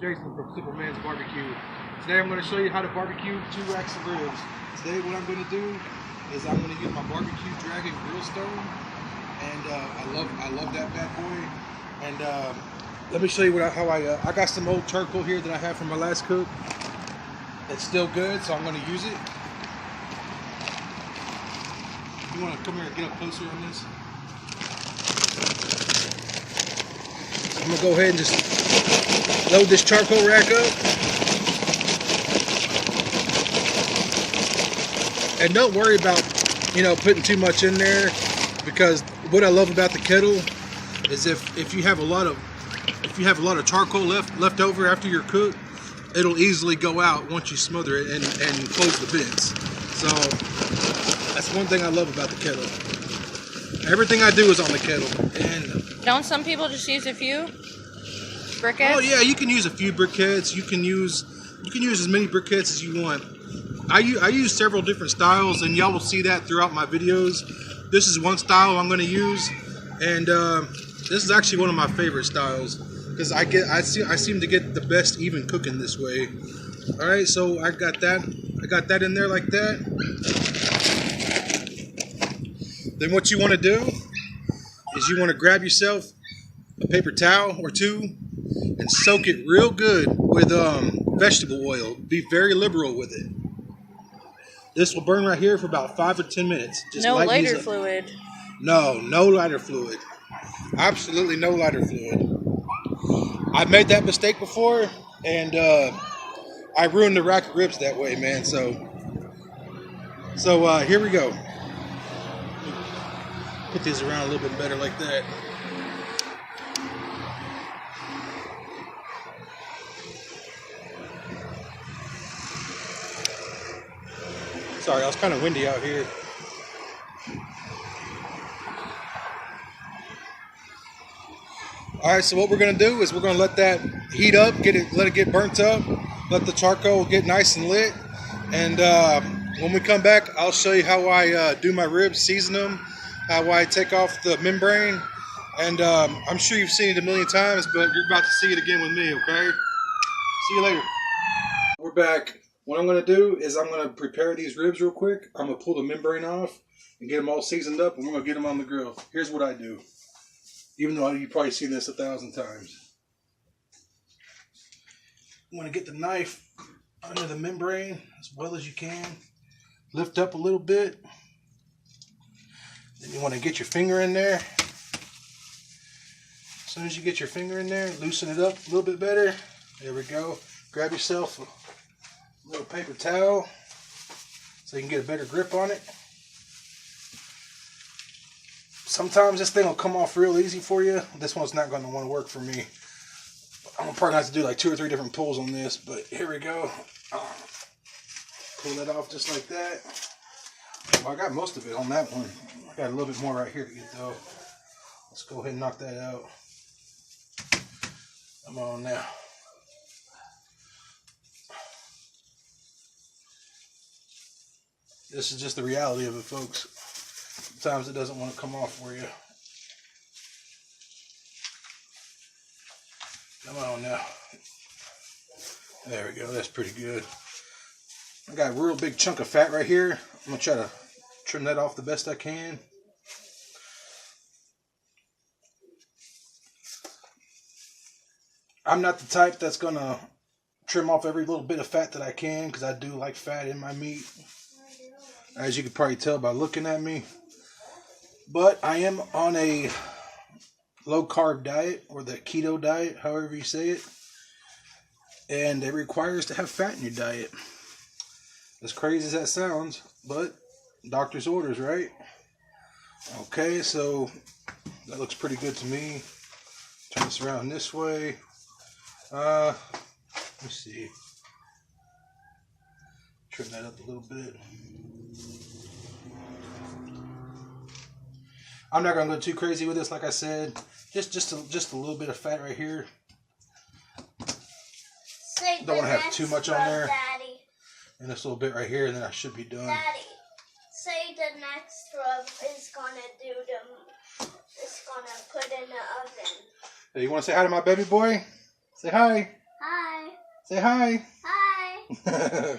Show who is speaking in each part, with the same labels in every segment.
Speaker 1: Jason from Superman's Barbecue. Today I'm going to show you how to barbecue 2 racks of ribs. Today what I'm going to do is I'm going to use my barbecue dragon grill stone, and I love that bad boy. And let me show you how I got some old charcoal here that I have from my last cook. It's still good, so I'm going to use it. You want to come here and get up closer on this? I'm going to go ahead and just load this charcoal rack up. And don't worry about, putting too much in there, because what I love about the kettle is if you have a lot of charcoal left over after your cook, it'll easily go out once you smother it and close the vents. So that's one thing I love about the kettle. Everything I do is on the kettle. And
Speaker 2: don't some people just use a few briquettes?
Speaker 1: Oh yeah, you can use a few briquettes. You can use as many briquettes as you want. I use several different styles, and y'all will see that throughout my videos. This is one style I'm going to use, and this is actually one of my favorite styles because I seem to get the best even cooking this way. All right, so I got that in there like that. Then what you want to do is you want to grab yourself a paper towel or two and soak it real good with vegetable oil. Be very liberal with it. This will burn right here for about 5 or 10 minutes. Just
Speaker 2: no lighter fluid.
Speaker 1: No lighter fluid. Absolutely no lighter fluid. I've made that mistake before, and I ruined the rack of ribs that way, man. So here we go. Put these around a little bit better like that. Sorry, I was kind of windy out here. All right, so what we're gonna do is we're gonna let that heat up, let it get burnt up, let the charcoal get nice and lit, and when we come back, I'll show you how I do my ribs, season them, how I take off the membrane, and I'm sure you've seen it a million times, but you're about to see it again with me, okay? See you later. We're back. What I'm going to do is I'm going to prepare these ribs real quick. I'm going to pull the membrane off and get them all seasoned up, and we're going to get them on the grill. Here's what I do, even though you've probably seen this 1,000 times. You want to get the knife under the membrane as well as you can. Lift up a little bit. Then you want to get your finger in there. As soon as you get your finger in there, loosen it up a little bit better. There we go. Grab yourself a little paper towel so you can get a better grip on it. Sometimes this thing will come off real easy for you. This one's not going to want to work for me. I'm probably going to have to do like 2 or 3 different pulls on this, but here we go. Pull that off just like that. Well, I got most of it on that one. I got a little bit more right here to get though. Let's go ahead and knock that out. Come on now. This is just the reality of it, folks. Sometimes it doesn't want to come off for you. Come on now. There we go. That's pretty good. I got a real big chunk of fat right here. I'm going to try to trim that off the best I can. I'm not the type that's going to trim off every little bit of fat that I can, because I do like fat in my meat, as you can probably tell by looking at me. But I am on a low carb diet, or the keto diet, however you say it. And it requires to have fat in your diet. As crazy as that sounds, but doctor's orders, right? Okay, so that looks pretty good to me. Turn this around this way. Let me see. Trim that up a little bit. I'm not gonna go too crazy with this, like I said. Just a little bit of fat right here. Don't want to have too much on there.
Speaker 3: Daddy.
Speaker 1: And this little bit right here, and then I should be done.
Speaker 3: Daddy, say the next rub is gonna put in the oven.
Speaker 1: Hey, you want to say hi to my baby boy? Say hi.
Speaker 3: Hi.
Speaker 1: Say hi.
Speaker 3: Hi.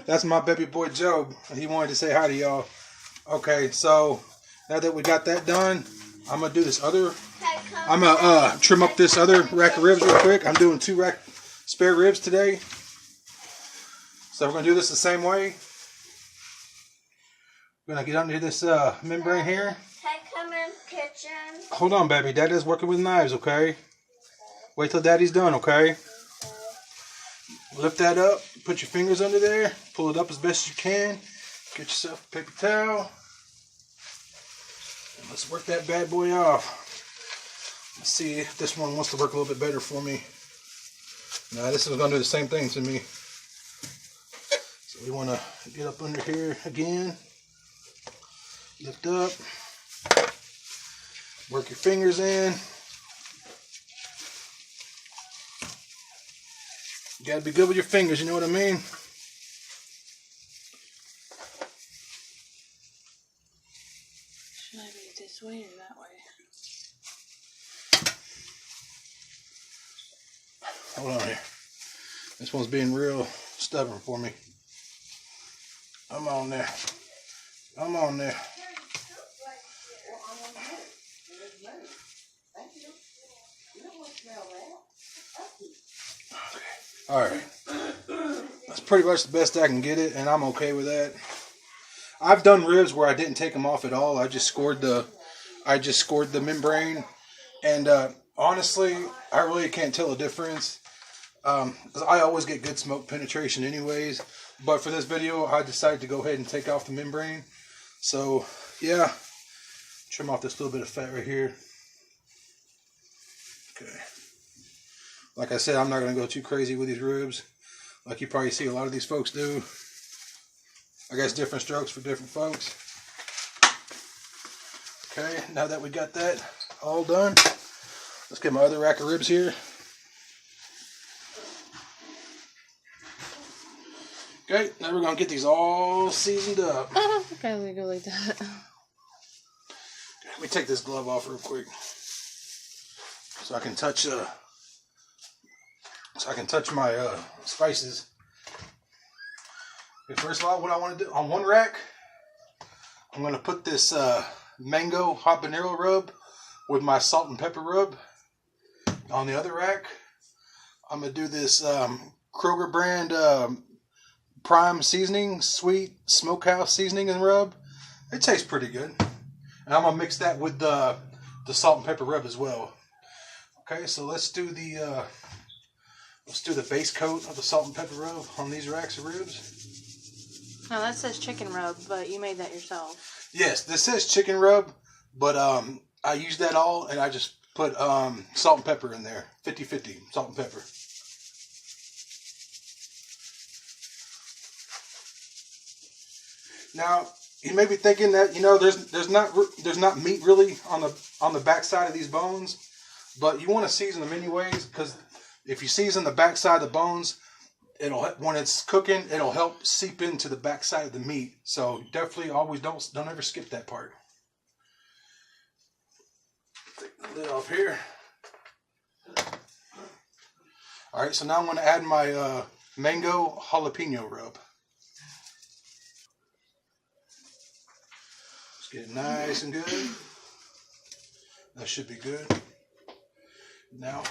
Speaker 1: That's my baby boy Job. He wanted to say hi to y'all. Okay, so now that we got that done, I'm gonna do this other. I'm gonna trim up this other rack of ribs real quick. I'm doing 2 spare ribs today, so we're gonna do this the same way. We're gonna get under this membrane here.
Speaker 3: Come in the kitchen.
Speaker 1: Hold on, baby. Dad is working with knives. Okay. Wait till Daddy's done. Okay. Lift that up. Put your fingers under there. Pull it up as best you can. Get yourself a paper towel. And let's work that bad boy off. Let's see if this one wants to work a little bit better for me. Now this is going to do the same thing to me. So we want to get up under here again. Lift up. Work your fingers in. You got to be good with your fingers, you know what I mean?
Speaker 2: Should I be this way or that way?
Speaker 1: Hold on here. This one's being real stubborn for me. I'm on there. I'm on there. Okay. Alright. That's pretty much the best I can get it, and I'm okay with that. I've done ribs where I didn't take them off at all. I just scored the membrane, and honestly, I really can't tell the difference. 'Cause I always get good smoke penetration anyways, but for this video I decided to go ahead and take off the membrane. So yeah, trim off this little bit of fat right here. Okay, like I said, I'm not going to go too crazy with these ribs like you probably see a lot of these folks do. I guess different strokes for different folks. Okay, now that we got that all done, let's get my other rack of ribs here. Okay, now we're going to get these all seasoned up.
Speaker 2: Okay, let me go like that.
Speaker 1: Okay, let me take this glove off real quick so I can touch my spices. Okay, first of all, what I want to do on one rack, I'm going to put this mango habanero rub with my salt and pepper rub. On the other rack, I'm going to do this Kroger brand prime seasoning, sweet smokehouse seasoning and rub. It tastes pretty good. And I'm going to mix that with the salt and pepper rub as well. Okay, so let's do the base coat of the salt and pepper rub on these racks of ribs.
Speaker 2: Now that says chicken rub, but you made that yourself.
Speaker 1: Yes, this says chicken rub, but I used that all and I just put salt and pepper in there. 50-50 salt and pepper. Now, you may be thinking that, you know, there's not meat really on the back side of these bones, but you want to season them anyways, because if you season the back side of the bones, when it's cooking, it'll help seep into the back side of the meat. So definitely always don't ever skip that part. Take the lid off here. All right, so now I'm going to add my mango jalapeno rub. Get it nice and good. That should be good. Now,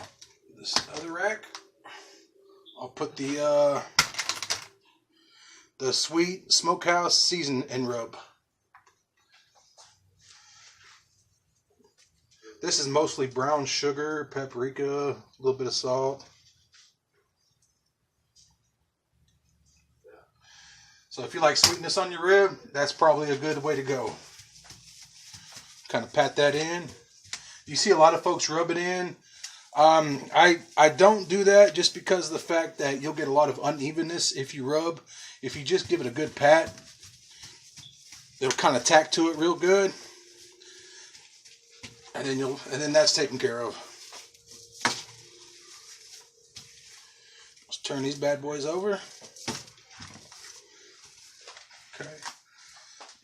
Speaker 1: this other rack, I'll put the sweet smokehouse season and rub. This is mostly brown sugar, paprika, a little bit of salt. So if you like sweetness on your rib, that's probably a good way to go. Kind of pat that in. You see a lot of folks rub it in. I don't do that just because of the fact that you'll get a lot of unevenness if you rub. If you just give it a good pat, it'll kind of tack to it real good, and then that's taken care of. Let's turn these bad boys over. Okay.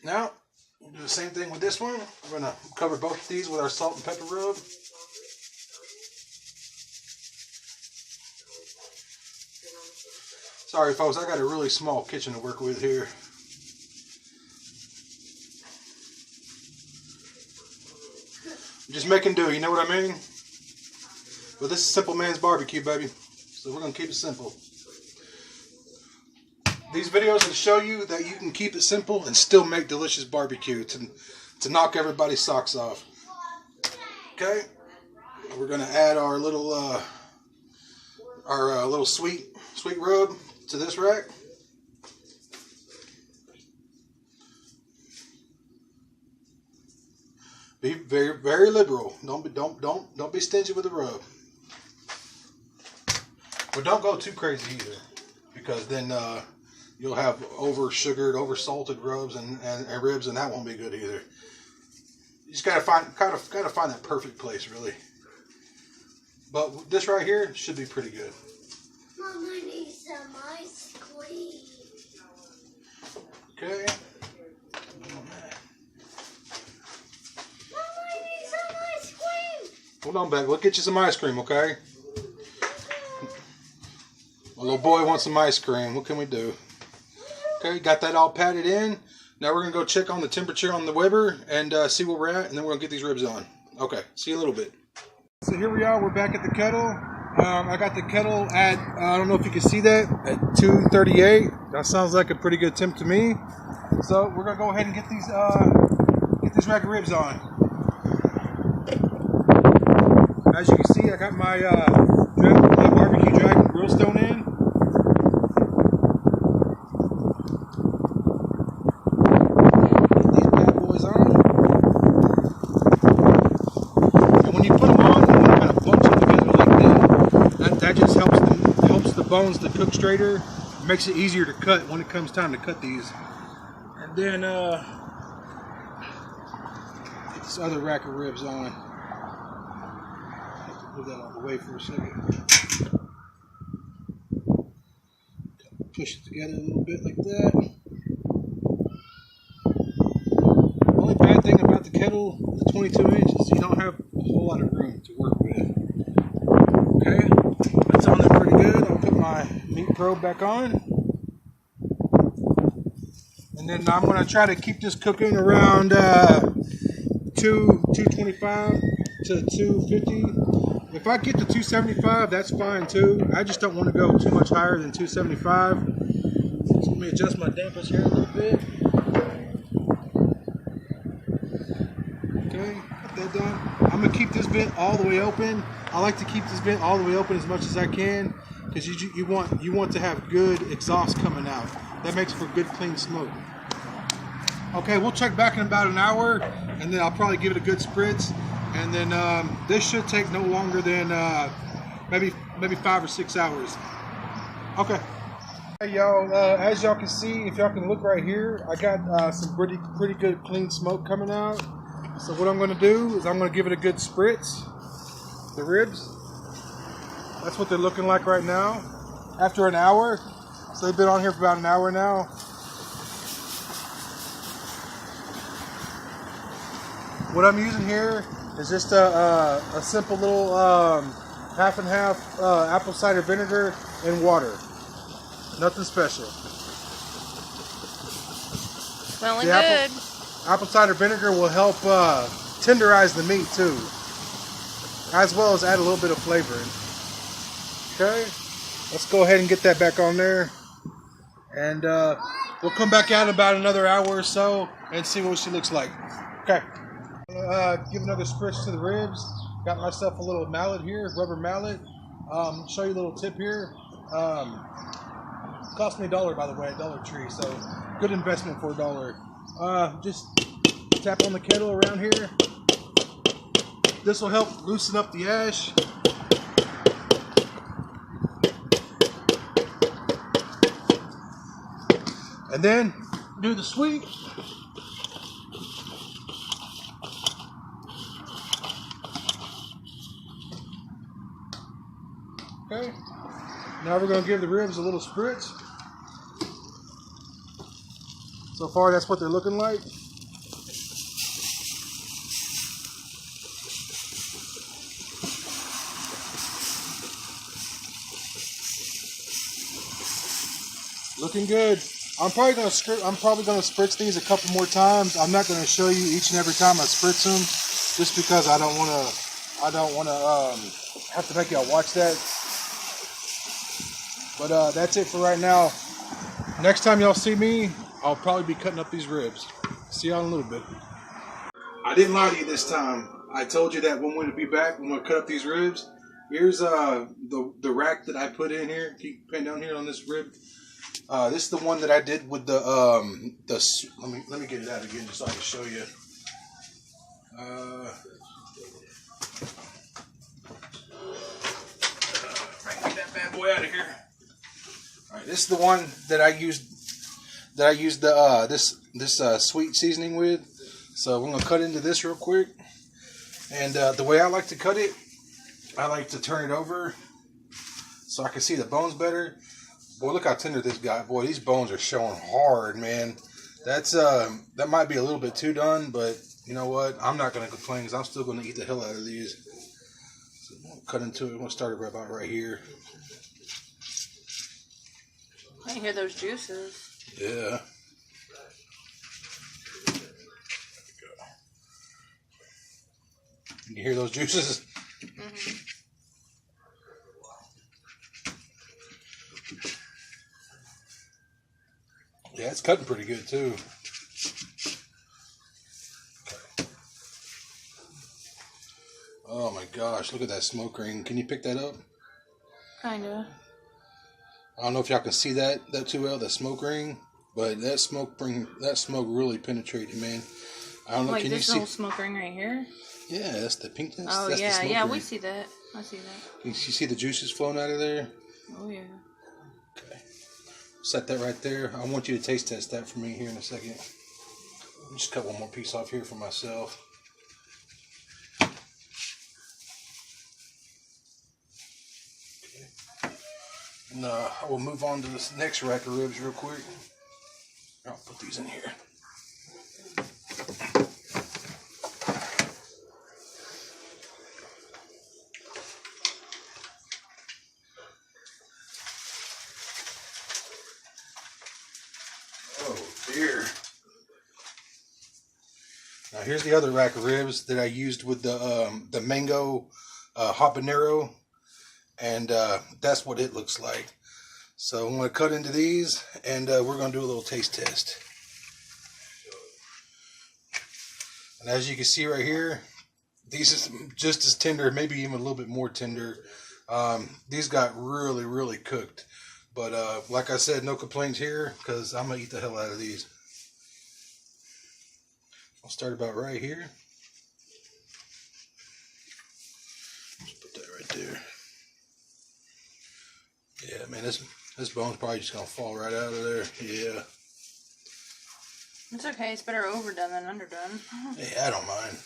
Speaker 1: Now, we'll do the same thing with this one. We're going to cover both of these with our salt and pepper rub. Sorry, folks, I got a really small kitchen to work with here. I'm just making do, you know what I mean? But this is Simple Man's Barbecue, baby. So we're going to keep it simple. These videos will show you that you can keep it simple and still make delicious barbecue to knock everybody's socks off. Okay? We're going to add our little sweet rub to this rack. Be very, very liberal. Don't be stingy with the rub. But don't go too crazy either, because then you'll have over sugared, over salted rubs and ribs, and that won't be good either. You just gotta find that perfect place, really. But this right here should be pretty good.
Speaker 3: Mom, I need some ice cream.
Speaker 1: Okay. Hold on, babe. We'll get you some ice cream, okay? My little boy wants some ice cream. What can we do? Okay, got that all patted in. Now we're going to go check on the temperature on the Weber and see where we're at, and then we're going to get these ribs on. Okay, see you a little bit. So here we are. We're back at the kettle. I got the kettle at, I don't know if you can see that, at 238. That sounds like a pretty good temp to me. So we're going to go ahead and get these rack of ribs on. As you can see, I got my barbecue dragon grill stone in. Get these bad boys on. And when you put them on, you want to kind of bunch them together like that. That just helps the bones to cook straighter. It makes it easier to cut when it comes time to cut these. And then get this other rack of ribs on. Move that out of the way for a second. Push it together a little bit like that. The only bad thing about the kettle, the 22 inch, is you don't have a whole lot of room to work with. Okay, that's on there pretty good. I'll put my meat probe back on. And then I'm going to try to keep this cooking around 225 to 250. If I get to 275, that's fine too. I just don't want to go too much higher than 275. So let me adjust my dampers here a little bit. Okay, got that done. I'm going to keep this vent all the way open. I like to keep this vent all the way open as much as I can, because you want to have good exhaust coming out. That makes for good clean smoke. Okay, we'll check back in about an hour, and then I'll probably give it a good spritz. And then this should take no longer than maybe 5 or 6 hours. Okay. Hey y'all, as y'all can see, if y'all can look right here, I got some pretty good clean smoke coming out. So what I'm going to do is I'm going to give it a good spritz. The ribs. That's what they're looking like right now. After an hour. So they've been on here for about an hour now. What I'm using here is just a simple little half and half apple cider vinegar and water. Nothing special.
Speaker 2: Smelling good.
Speaker 1: Apple cider vinegar will help tenderize the meat too, as well as add a little bit of flavor. Okay, let's go ahead and get that back on there, and we'll come back out in about another hour or so and see what she looks like. Okay. Give another spritz to the ribs. Got myself a little mallet here, rubber mallet. Show you a little tip here. Cost me $1, by the way, Dollar Tree. So good investment for $1. Just tap on the kettle around here. This will help loosen up the ash. And then do the sweep. Okay, now we're going to give the ribs a little spritz. So far, that's what they're looking like. Looking good. I'm probably gonna spritz these a couple more times. I'm not gonna show you each and every time I spritz them, just because I don't wanna have to make y'all watch that. But that's it for right now. Next time y'all see me, I'll probably be cutting up these ribs. See y'all in a little bit. I didn't lie to you this time. I told you that when we're gonna be back, when we're gonna cut up these ribs. Here's the rack that I put in here. Keep pin down here on this rib. This is the one that I did with the let me get it out again just so I can show you. Get that bad boy out of here. All right, this is the one that I used this sweet seasoning with. So we're gonna cut into this real quick. And the way I like to cut it, I like to turn it over so I can see the bones better. Boy, look how tender this guy. Boy, these bones are showing hard, man. That might be a little bit too done, but you know what? I'm not gonna complain because I'm still gonna eat the hell out of these. So I'm gonna cut into it. I'm gonna start it about right here.
Speaker 2: I can hear those juices.
Speaker 1: Yeah. You hear those juices?
Speaker 2: Mm-hmm.
Speaker 1: Yeah, it's cutting pretty good too. Okay. Oh my gosh, look at that smoke ring. Can you pick that up?
Speaker 2: Kinda.
Speaker 1: I don't know if y'all can see that too well, that smoke ring, but that smoke really penetrated, man. I don't know.
Speaker 2: Like
Speaker 1: can you
Speaker 2: this
Speaker 1: see?
Speaker 2: little smoke ring right here?
Speaker 1: Yeah, that's the pinkness.
Speaker 2: Oh
Speaker 1: that's
Speaker 2: yeah,
Speaker 1: the smoke
Speaker 2: yeah,
Speaker 1: ring.
Speaker 2: we see that. I see that.
Speaker 1: You see the juices flowing out of there?
Speaker 2: Oh yeah.
Speaker 1: Okay. Set that right there. I want you to taste test that for me here in a second. Just cut one more piece off here for myself. Okay. And I will move on to this next rack of ribs real quick. I'll put these in here. Oh dear. Now here's the other rack of ribs that I used with the mango habanero, and that's what it looks like. So I'm going to cut into these, and we're going to do a little taste test. And as you can see right here, these is just as tender, maybe even a little bit more tender. These got really, really cooked. But like I said, no complaints here, because I'm going to eat the hell out of these. I'll start about right here. Just put that right there. Yeah, man, this bone's probably just going to fall right out of there. Yeah.
Speaker 2: It's okay. It's better overdone than underdone.
Speaker 1: Yeah, I don't mind.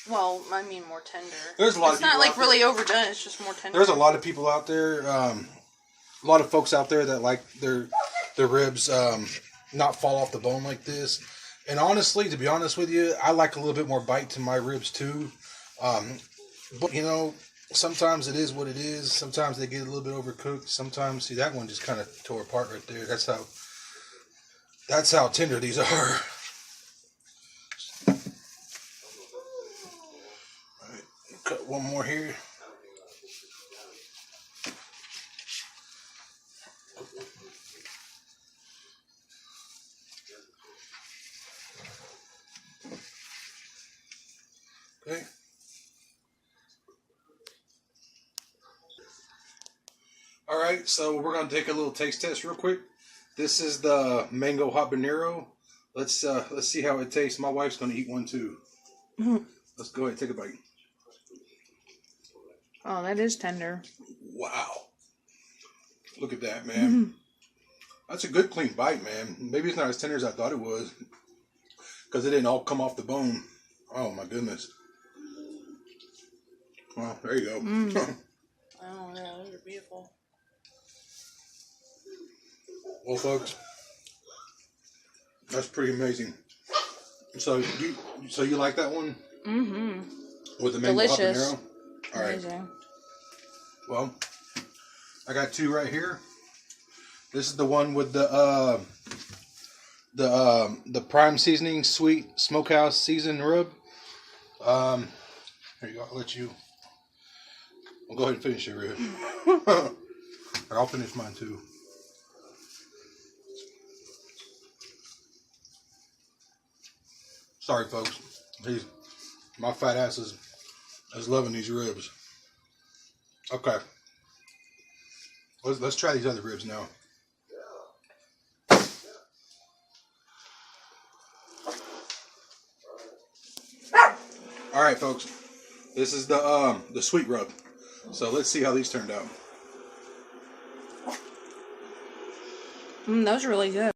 Speaker 2: Well, I mean more tender.
Speaker 1: There's a lot of
Speaker 2: It's
Speaker 1: people
Speaker 2: not like
Speaker 1: out there.
Speaker 2: really overdone. It's just more tender.
Speaker 1: There's a lot of people out there, a lot of folks out there that like their ribs not fall off the bone like this. And honestly, to be honest with you, I like a little bit more bite to my ribs too. But you know, sometimes it is what it is. Sometimes they get a little bit overcooked. Sometimes, see, that one just kind of tore apart right there. That's how tender these are. All right, cut one more here. Okay. All right, so we're gonna take a little taste test real quick. This is the mango habanero. Let's see how it tastes. My wife's gonna eat one too. Let's go ahead and take a bite.
Speaker 2: Oh, that is tender.
Speaker 1: Wow. Look at that, man. That's a good clean bite, man. Maybe it's not as tender as I thought it was, because it didn't all come off the bone. Oh my goodness. Well, there you go.
Speaker 2: Oh yeah, those are beautiful.
Speaker 1: Well, folks, that's pretty amazing. So you like that one?
Speaker 2: Mm-hmm.
Speaker 1: With the mango
Speaker 2: Delicious.
Speaker 1: habanero? All right.
Speaker 2: Amazing.
Speaker 1: Well, I got two right here. This is the one with the prime seasoning, sweet smokehouse seasoned rub. Here you go. I'll let you. I'll go ahead and finish your rib. I'll finish mine too. Sorry, folks. My fat ass is loving these ribs. Okay. Let's try these other ribs now. All right, folks. This is the sweet rub. So let's see how these turned out.
Speaker 2: Those are really good.